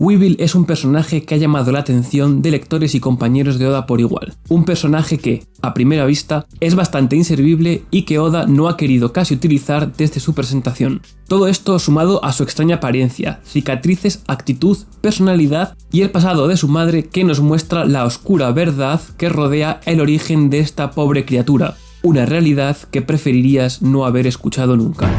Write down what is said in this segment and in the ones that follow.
Weevil es un personaje que ha llamado la atención de lectores y compañeros de Oda por igual. Un personaje que, a primera vista, es bastante inservible y que Oda no ha querido casi utilizar desde su presentación. Todo esto sumado a su extraña apariencia, cicatrices, actitud, personalidad y el pasado de su madre que nos muestra la oscura verdad que rodea el origen de esta pobre criatura. Una realidad que preferirías no haber escuchado nunca.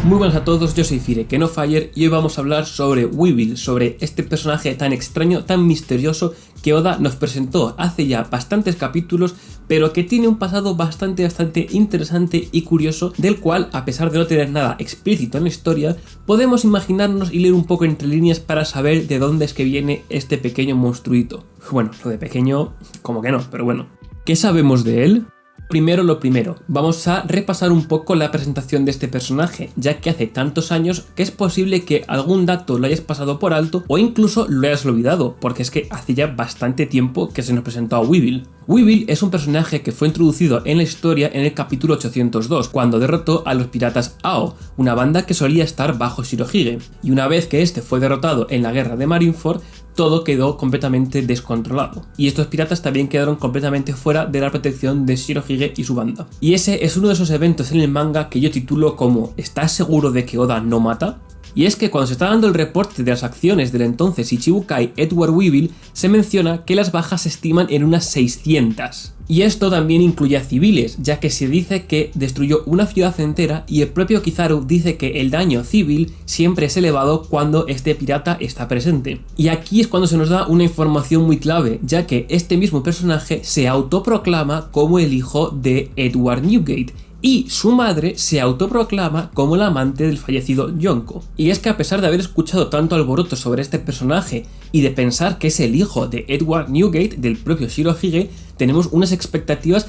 Muy buenas a todos, yo soy FireKenofire y hoy vamos a hablar sobre Weevil, sobre este personaje tan extraño, tan misterioso que Oda nos presentó hace ya bastantes capítulos, pero que tiene un pasado bastante interesante y curioso, del cual, a pesar de no tener nada explícito en la historia, podemos imaginarnos y leer un poco entre líneas para saber de dónde es que viene este pequeño monstruito. Bueno, lo de pequeño, como que no, pero bueno. ¿Qué sabemos de él? Primero lo primero, vamos a repasar un poco la presentación de este personaje, ya que hace tantos años que es posible que algún dato lo hayas pasado por alto o incluso lo hayas olvidado, porque es que hace ya bastante tiempo que se nos presentó a Weevil. Weevil es un personaje que fue introducido en la historia en el capítulo 802, cuando derrotó a los piratas Ao, una banda que solía estar bajo Shirohige, y una vez que este fue derrotado en la guerra de Marineford, todo quedó completamente descontrolado. Y estos piratas también quedaron completamente fuera de la protección de Shirohige y su banda. Y ese es uno de esos eventos en el manga que yo titulo como ¿estás seguro de que Oda no mata? Y es que cuando se está dando el reporte de las acciones del entonces Ichibukai Edward Weevil, se menciona que las bajas se estiman en unas 600. Y esto también incluye a civiles, ya que se dice que destruyó una ciudad entera y el propio Kizaru dice que el daño civil siempre es elevado cuando este pirata está presente. Y aquí es cuando se nos da una información muy clave, ya que este mismo personaje se autoproclama como el hijo de Edward Newgate, y su madre se autoproclama como la amante del fallecido Yonko. Y es que a pesar de haber escuchado tanto alboroto sobre este personaje y de pensar que es el hijo de Edward Newgate, del propio Shirohige, tenemos unas expectativas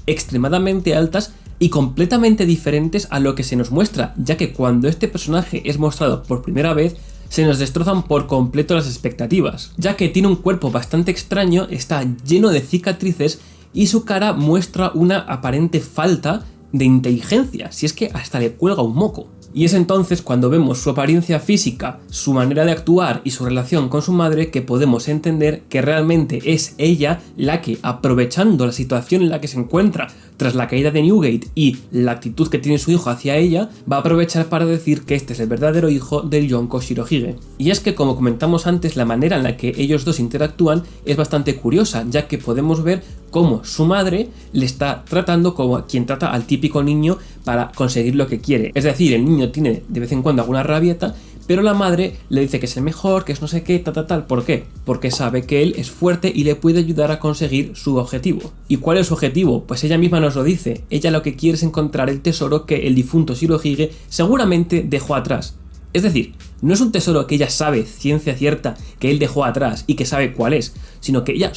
extremadamente altas y completamente diferentes a lo que se nos muestra, ya que cuando este personaje es mostrado por primera vez, se nos destrozan por completo las expectativas, ya que tiene un cuerpo bastante extraño, está lleno de cicatrices y su cara muestra una aparente falta de inteligencia, si es que hasta le cuelga un moco. Y es entonces cuando vemos su apariencia física, su manera de actuar y su relación con su madre que podemos entender que realmente es ella la que, aprovechando la situación en la que se encuentra tras la caída de Newgate y la actitud que tiene su hijo hacia ella, va a aprovechar para decir que este es el verdadero hijo del Yonko Shirohige. Y es que, como comentamos antes, la manera en la que ellos dos interactúan es bastante curiosa, ya que podemos ver cómo su madre le está tratando como quien trata al típico niño para conseguir lo que quiere. Es decir, el niño tiene de vez en cuando alguna rabieta, pero la madre le dice que es el mejor, que es no sé qué, tal. ¿Por qué? Porque sabe que él es fuerte y le puede ayudar a conseguir su objetivo. ¿Y cuál es su objetivo? Pues ella misma nos lo dice. Ella lo que quiere es encontrar el tesoro que el difunto Shirohige seguramente dejó atrás. Es decir, no es un tesoro que ella sabe, ciencia cierta, que él dejó atrás y que sabe cuál es, sino que ella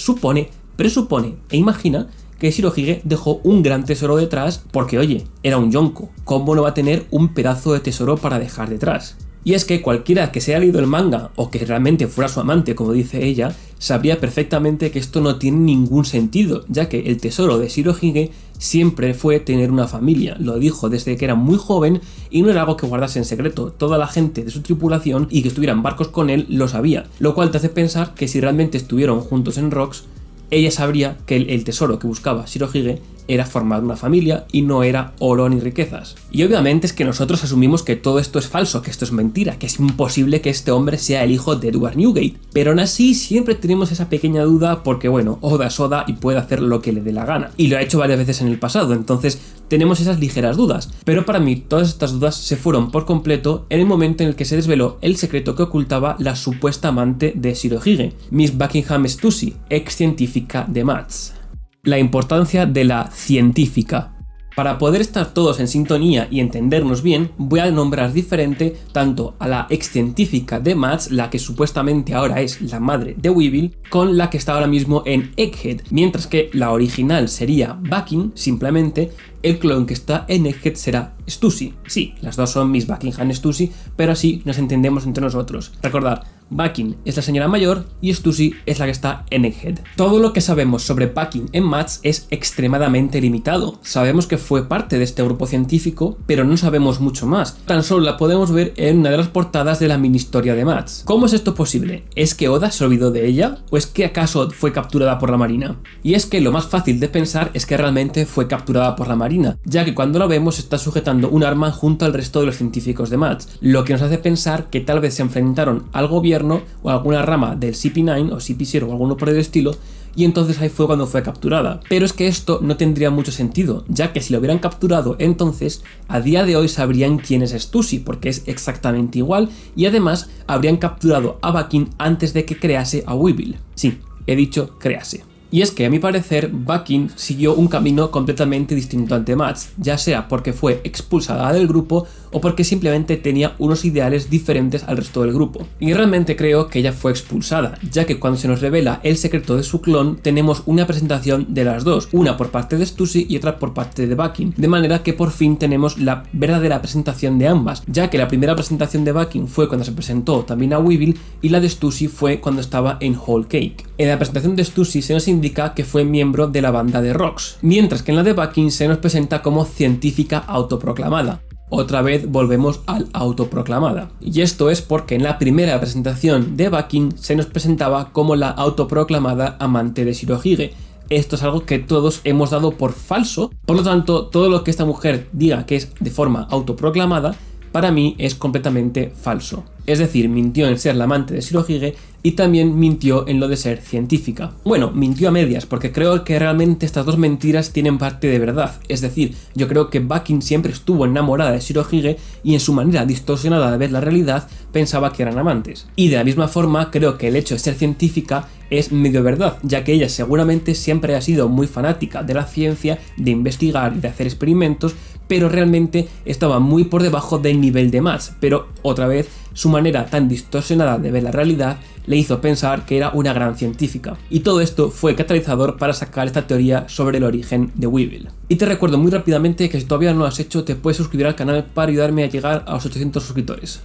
presupone e imagina que Shirohige dejó un gran tesoro detrás porque, oye, era un Yonko. ¿Cómo no va a tener un pedazo de tesoro para dejar detrás? Y es que cualquiera que se haya leído el manga o que realmente fuera su amante, como dice ella, sabría perfectamente que esto no tiene ningún sentido, ya que el tesoro de Shirohige siempre fue tener una familia. Lo dijo desde que era muy joven y no era algo que guardase en secreto. Toda la gente de su tripulación y que estuviera en barcos con él lo sabía, lo cual te hace pensar que si realmente estuvieron juntos en Rocks, ella sabría que el tesoro que buscaba Shirohige era formar una familia y no era oro ni riquezas. Y obviamente es que nosotros asumimos que todo esto es falso, que esto es mentira, que es imposible que este hombre sea el hijo de Edward Newgate. Pero aún así siempre tenemos esa pequeña duda porque, bueno, Oda es Oda y puede hacer lo que le dé la gana. Y lo ha hecho varias veces en el pasado, entonces tenemos esas ligeras dudas. Pero para mí todas estas dudas se fueron por completo en el momento en el que se desveló el secreto que ocultaba la supuesta amante de Shirohige, Miss Buckingham Stussy, ex científica de Maths. La importancia de la científica. Para poder estar todos en sintonía y entendernos bien, voy a nombrar diferente tanto a la ex científica de Maths, la que supuestamente ahora es la madre de Weevil, con la que está ahora mismo en Egghead, mientras que la original sería Bucking, simplemente. El clon que está en Egghead será Stussy. Sí, las dos son Miss Buckingham Stussy, pero así nos entendemos entre nosotros. Recordad, Bakin es la señora mayor y Stussy es la que está en Egghead. Todo lo que sabemos sobre Bakin en Mads es extremadamente limitado. Sabemos que fue parte de este grupo científico, pero no sabemos mucho más. Tan solo la podemos ver en una de las portadas de la mini historia de Mads. ¿Cómo es esto posible? ¿Es que Oda se olvidó de ella? ¿O es que acaso fue capturada por la Marina? Y es que lo más fácil de pensar es que realmente fue capturada por la Marina, ya que cuando la vemos está sujetando un arma junto al resto de los científicos de Mads, lo que nos hace pensar que tal vez se enfrentaron al gobierno o a alguna rama del CP9 o CP0 o alguno por el estilo, y entonces ahí fue cuando fue capturada. Pero es que esto no tendría mucho sentido, ya que si lo hubieran capturado entonces, a día de hoy sabrían quién es Stussy, porque es exactamente igual, y además habrían capturado a Bakin antes de que crease a Weevil. Sí, he dicho crease. Y es que a mi parecer Bakin siguió un camino completamente distinto ante Mads, ya sea porque fue expulsada del grupo o porque simplemente tenía unos ideales diferentes al resto del grupo. Y realmente creo que ella fue expulsada, ya que cuando se nos revela el secreto de su clon tenemos una presentación de las dos, una por parte de Stussy y otra por parte de Bakin, de manera que por fin tenemos la verdadera presentación de ambas, ya que la primera presentación de Bakin fue cuando se presentó también a Weevil y la de Stussy fue cuando estaba en Whole Cake. En la presentación de Stussy se nos indica que fue miembro de la banda de Rocks, mientras que en la de Bakin se nos presenta como científica autoproclamada. Otra vez volvemos al autoproclamada. Y esto es porque en la primera presentación de Bakin se nos presentaba como la autoproclamada amante de Shirohige. Esto es algo que todos hemos dado por falso, por lo tanto todo lo que esta mujer diga que es de forma autoproclamada, para mí es completamente falso. Es decir, mintió en ser la amante de Shirohige y también mintió en lo de ser científica. Bueno, mintió a medias, porque creo que realmente estas dos mentiras tienen parte de verdad. Es decir, yo creo que Bakin siempre estuvo enamorada de Shirohige y en su manera distorsionada de ver la realidad pensaba que eran amantes. Y de la misma forma creo que el hecho de ser científica es medio verdad, ya que ella seguramente siempre ha sido muy fanática de la ciencia, de investigar y de hacer experimentos, pero realmente estaba muy por debajo del nivel de Mads. Pero otra vez, su manera tan distorsionada de ver la realidad le hizo pensar que era una gran científica. Y todo esto fue catalizador para sacar esta teoría sobre el origen de Weevil. Y te recuerdo muy rápidamente que si todavía no lo has hecho, te puedes suscribir al canal para ayudarme a llegar a los 800 suscriptores.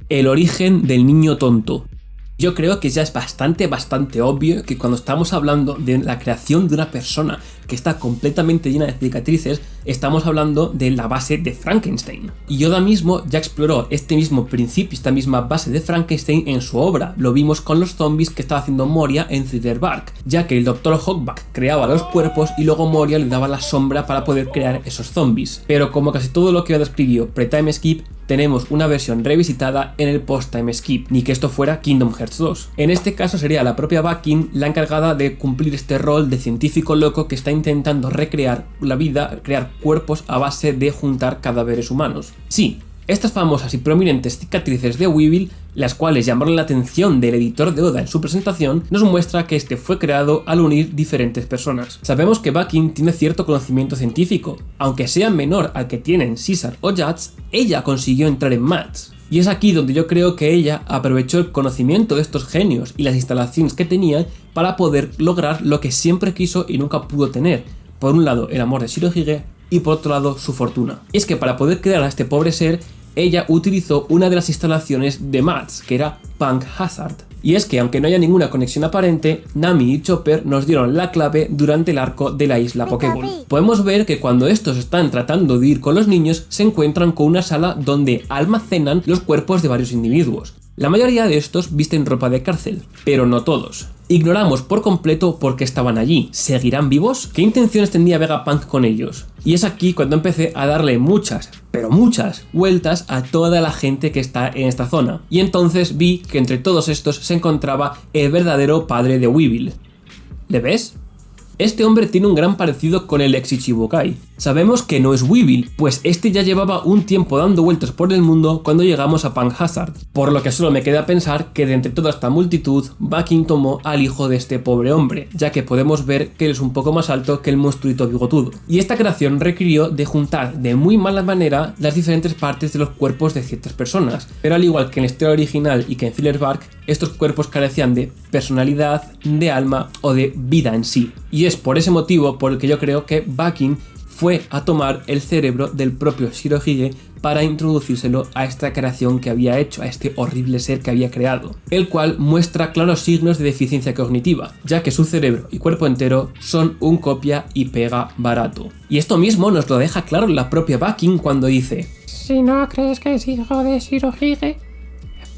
El origen del niño tonto. Yo creo que ya es bastante obvio que cuando estamos hablando de la creación de una persona que está completamente llena de cicatrices, estamos hablando de la base de Frankenstein. Y Oda mismo ya exploró este mismo principio, esta misma base de Frankenstein en su obra. Lo vimos con los zombies que estaba haciendo Moria en Thriller Bark, ya que el Dr. Hawkback creaba los cuerpos y luego Moria le daba la sombra para poder crear esos zombies. Pero como casi todo lo que Oda escribió pre-time skip, tenemos una versión revisitada en el post-time skip, ni que esto fuera Kingdom Hearts 2. En este caso sería la propia Bakin la encargada de cumplir este rol de científico loco que está intentando recrear la vida, crear cuerpos a base de juntar cadáveres humanos. Sí, estas famosas y prominentes cicatrices de Weevil, las cuales llamaron la atención del editor de Oda en su presentación, nos muestra que este fue creado al unir diferentes personas. Sabemos que Bakin tiene cierto conocimiento científico, aunque sea menor al que tienen Caesar o Judge, ella consiguió entrar en Mads. Y es aquí donde yo creo que ella aprovechó el conocimiento de estos genios y las instalaciones que tenían para poder lograr lo que siempre quiso y nunca pudo tener. Por un lado el amor de Shirohige y por otro lado su fortuna. Y es que para poder crear a este pobre ser, ella utilizó una de las instalaciones de Mads, que era Punk Hazard. Y es que aunque no haya ninguna conexión aparente, Nami y Chopper nos dieron la clave durante el arco de la isla Pokéball. Podemos ver que cuando estos están tratando de ir con los niños, se encuentran con una sala donde almacenan los cuerpos de varios individuos. La mayoría de estos visten ropa de cárcel, pero no todos. Ignoramos por completo por qué estaban allí. ¿Seguirán vivos? ¿Qué intenciones tendría Vegapunk con ellos? Y es aquí cuando empecé a darle muchas, pero muchas vueltas a toda la gente que está en esta zona. Y entonces vi que entre todos estos se encontraba el verdadero padre de Weevil. ¿Le ves? Este hombre tiene un gran parecido con el ex Ichibukai. Sabemos que no es Weevil, pues este ya llevaba un tiempo dando vueltas por el mundo cuando llegamos a Punk Hazard, por lo que solo me queda pensar que de entre toda esta multitud, Bakin tomó al hijo de este pobre hombre, ya que podemos ver que él es un poco más alto que el monstruito bigotudo. Y esta creación requirió de juntar de muy mala manera las diferentes partes de los cuerpos de ciertas personas, pero al igual que en la historia original y que en Thriller Bark, estos cuerpos carecían de personalidad, de alma o de vida en sí. Y es por ese motivo por el que yo creo que Bakin fue a tomar el cerebro del propio Shirohige para introducírselo a esta creación que había hecho, a este horrible ser que había creado, el cual muestra claros signos de deficiencia cognitiva, ya que su cerebro y cuerpo entero son un copia y pega barato. Y esto mismo nos lo deja claro la propia Bakin cuando dice: si no crees que es hijo de Shirohige,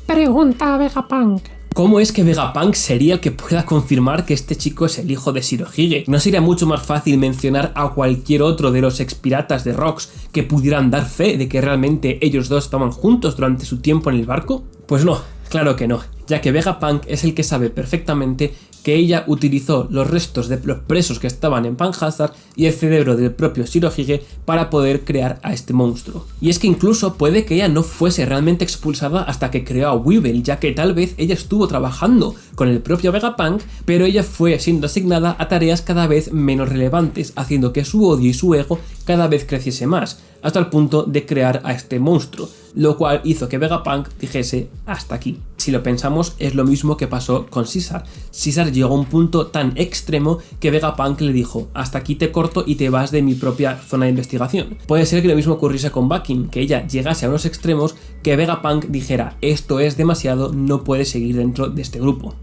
pregunta a Vegapunk. ¿Cómo es que Vegapunk sería el que pueda confirmar que este chico es el hijo de Shirohige? ¿No sería mucho más fácil mencionar a cualquier otro de los expiratas de Rocks que pudieran dar fe de que realmente ellos dos estaban juntos durante su tiempo en el barco? Pues no, claro que no, ya que Vegapunk es el que sabe perfectamente que ella utilizó los restos de los presos que estaban en Panhazard y el cerebro del propio Shirohige para poder crear a este monstruo. Y es que incluso puede que ella no fuese realmente expulsada hasta que creó a Weevil, ya que tal vez ella estuvo trabajando con el propio Vegapunk, pero ella fue siendo asignada a tareas cada vez menos relevantes, haciendo que su odio y su ego cada vez creciese más, hasta el punto de crear a este monstruo, lo cual hizo que Vegapunk dijese hasta aquí. Si lo pensamos, es lo mismo que pasó con Caesar. Caesar llegó a un punto tan extremo que Vegapunk le dijo: hasta aquí te corto y te vas de mi propia zona de investigación. Puede ser que lo mismo ocurriese con Bakin, que ella llegase a unos extremos que Vegapunk dijera: esto es demasiado, no puede seguir dentro de este grupo.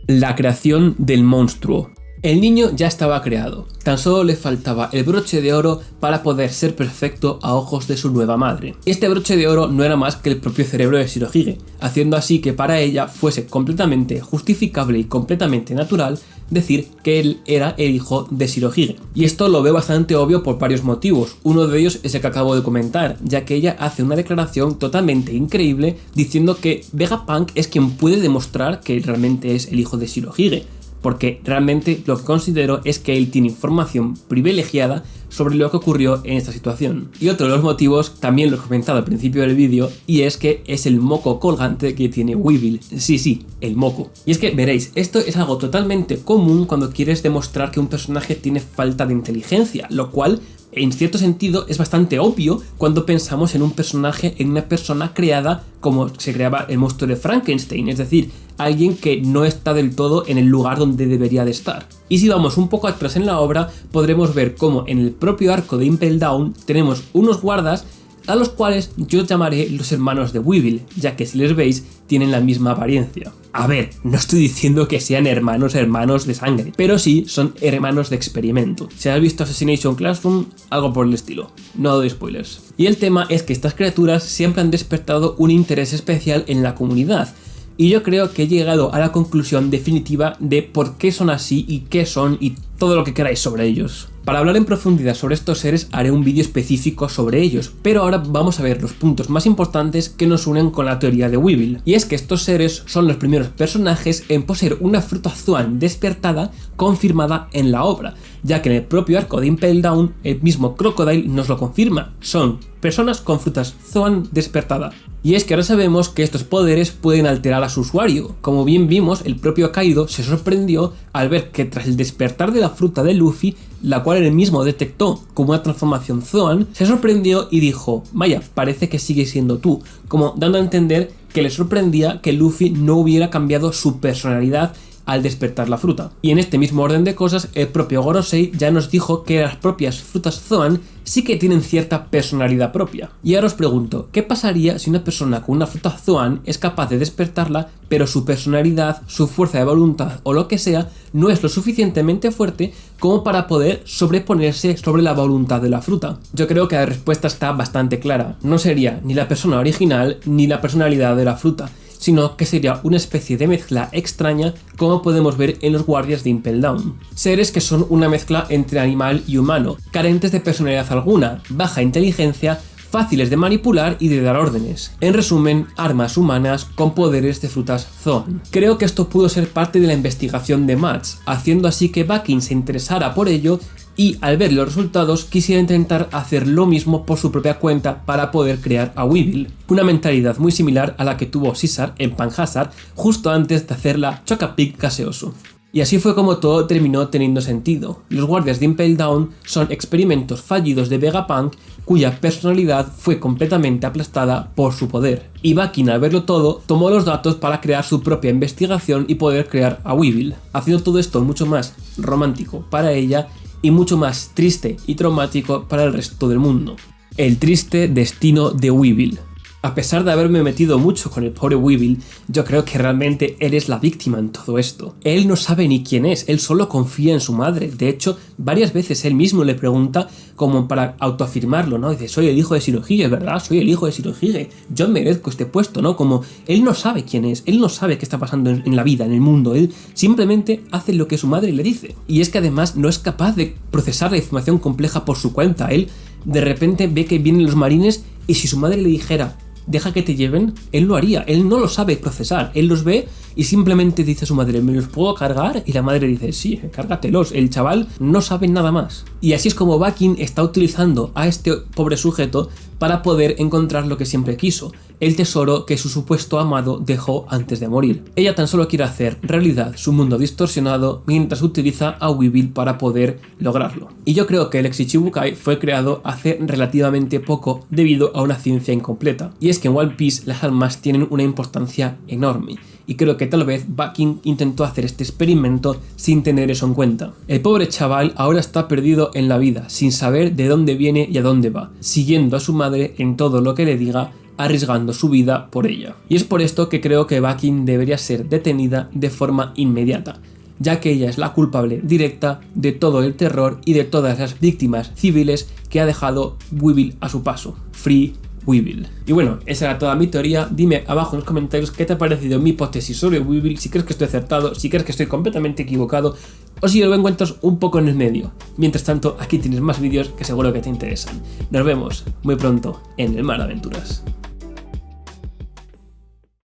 La creación del monstruo. El niño ya estaba creado, tan solo le faltaba el broche de oro para poder ser perfecto a ojos de su nueva madre. Este broche de oro no era más que el propio cerebro de Shirohige, haciendo así que para ella fuese completamente justificable y completamente natural decir que él era el hijo de Shirohige. Y esto lo veo bastante obvio por varios motivos. Uno de ellos es el que acabo de comentar, ya que ella hace una declaración totalmente increíble diciendo que Vegapunk es quien puede demostrar que realmente es el hijo de Shirohige, porque realmente lo que considero es que él tiene información privilegiada sobre lo que ocurrió en esta situación. Y otro de los motivos, también lo he comentado al principio del vídeo, y es que es el moco colgante que tiene Weevil. Sí, el moco. Y es que veréis, esto es algo totalmente común cuando quieres demostrar que un personaje tiene falta de inteligencia, lo cual en cierto sentido es bastante obvio cuando pensamos en un personaje, en una persona creada como se creaba el monstruo de Frankenstein, es decir, alguien que no está del todo en el lugar donde debería de estar. Y si vamos un poco atrás en la obra, podremos ver cómo en el propio arco de Impel Down tenemos unos guardas a los cuales yo llamaré los hermanos de Weevil, ya que si les veis tienen la misma apariencia. A ver, no estoy diciendo que sean hermanos de sangre, pero sí son hermanos de experimento. Si has visto Assassination Classroom, algo por el estilo. No doy spoilers. Y el tema es que estas criaturas siempre han despertado un interés especial en la comunidad, y yo creo que he llegado a la conclusión definitiva de por qué son así y qué son y todo lo que queráis sobre ellos. Para hablar en profundidad sobre estos seres haré un vídeo específico sobre ellos, pero ahora vamos a ver los puntos más importantes que nos unen con la teoría de Weevil. Y es que estos seres son los primeros personajes en poseer una fruta Zoan despertada confirmada en la obra, ya que en el propio arco de Impel Down el mismo Crocodile nos lo confirma. Son personas con frutas Zoan despertada. Y es que ahora sabemos que estos poderes pueden alterar a su usuario. Como bien vimos, el propio Kaido se sorprendió al ver que tras el despertar de la fruta de Luffy, la cual él mismo detectó como una transformación Zoan, se sorprendió y dijo: vaya, parece que sigue siendo tú, como dando a entender que le sorprendía que Luffy no hubiera cambiado su personalidad al despertar la fruta. Y en este mismo orden de cosas, el propio Gorosei ya nos dijo que las propias frutas Zoan sí que tienen cierta personalidad propia. Y ahora os pregunto, ¿qué pasaría si una persona con una fruta Zoan es capaz de despertarla, pero su personalidad, su fuerza de voluntad o lo que sea, no es lo suficientemente fuerte como para poder sobreponerse sobre la voluntad de la fruta? Yo creo que la respuesta está bastante clara. No sería ni la persona original ni la personalidad de la fruta, sino que sería una especie de mezcla extraña como podemos ver en los guardias de Impel Down. Seres que son una mezcla entre animal y humano, carentes de personalidad alguna, baja inteligencia, fáciles de manipular y de dar órdenes. En resumen, armas humanas con poderes de frutas Zoan. Creo que esto pudo ser parte de la investigación de Mats, haciendo así que Bakin se interesara por ello y al ver los resultados quisiera intentar hacer lo mismo por su propia cuenta para poder crear a Weevil. Una mentalidad muy similar a la que tuvo Caesar en Panhazard justo antes de hacer la Chocapic gaseoso. Y así fue como todo terminó teniendo sentido. Los guardias de Impel Down son experimentos fallidos de Vegapunk cuya personalidad fue completamente aplastada por su poder. Y Bakin, al verlo todo, tomó los datos para crear su propia investigación y poder crear a Weevil, haciendo todo esto mucho más romántico para ella y mucho más triste y traumático para el resto del mundo. El triste destino de Weevil. A pesar de haberme metido mucho con el pobre Weevil, yo creo que realmente él es la víctima en todo esto. Él no sabe ni quién es, él solo confía en su madre. De hecho, varias veces él mismo le pregunta como para autoafirmarlo, ¿no? Dice, soy el hijo de Shirohige, ¿verdad? Soy el hijo de Shirohige, yo merezco este puesto, ¿no? Como él no sabe quién es, él no sabe qué está pasando en la vida, en el mundo, él simplemente hace lo que su madre le dice. Y es que además no es capaz de procesar la información compleja por su cuenta. Él de repente ve que vienen los marines y si su madre le dijera deja que te lleven, él lo haría. Él no lo sabe procesar. Él los ve y simplemente dice a su madre, ¿me los puedo cargar? Y la madre dice, sí, cárgatelos. El chaval no sabe nada más. Y así es como Bakin está utilizando a este pobre sujeto para poder encontrar lo que siempre quiso, el tesoro que su supuesto amado dejó antes de morir. Ella tan solo quiere hacer realidad su mundo distorsionado mientras utiliza a Weevil para poder lograrlo. Y yo creo que el ex Ichibukai fue creado hace relativamente poco debido a una ciencia incompleta. Y es que en One Piece las almas tienen una importancia enorme. Y creo que tal vez Bakin intentó hacer este experimento sin tener eso en cuenta. El pobre chaval ahora está perdido en la vida, sin saber de dónde viene y a dónde va, siguiendo a su madre en todo lo que le diga, arriesgando su vida por ella. Y es por esto que creo que Bakin debería ser detenida de forma inmediata, ya que ella es la culpable directa de todo el terror y de todas las víctimas civiles que ha dejado Weevil a su paso. Free Weevil. Y bueno, esa era toda mi teoría. Dime abajo en los comentarios qué te ha parecido mi hipótesis sobre Weevil, si crees que estoy acertado, si crees que estoy completamente equivocado o si lo encuentras un poco en el medio. Mientras tanto, aquí tienes más vídeos que seguro que te interesan. Nos vemos muy pronto en el Mar de Aventuras.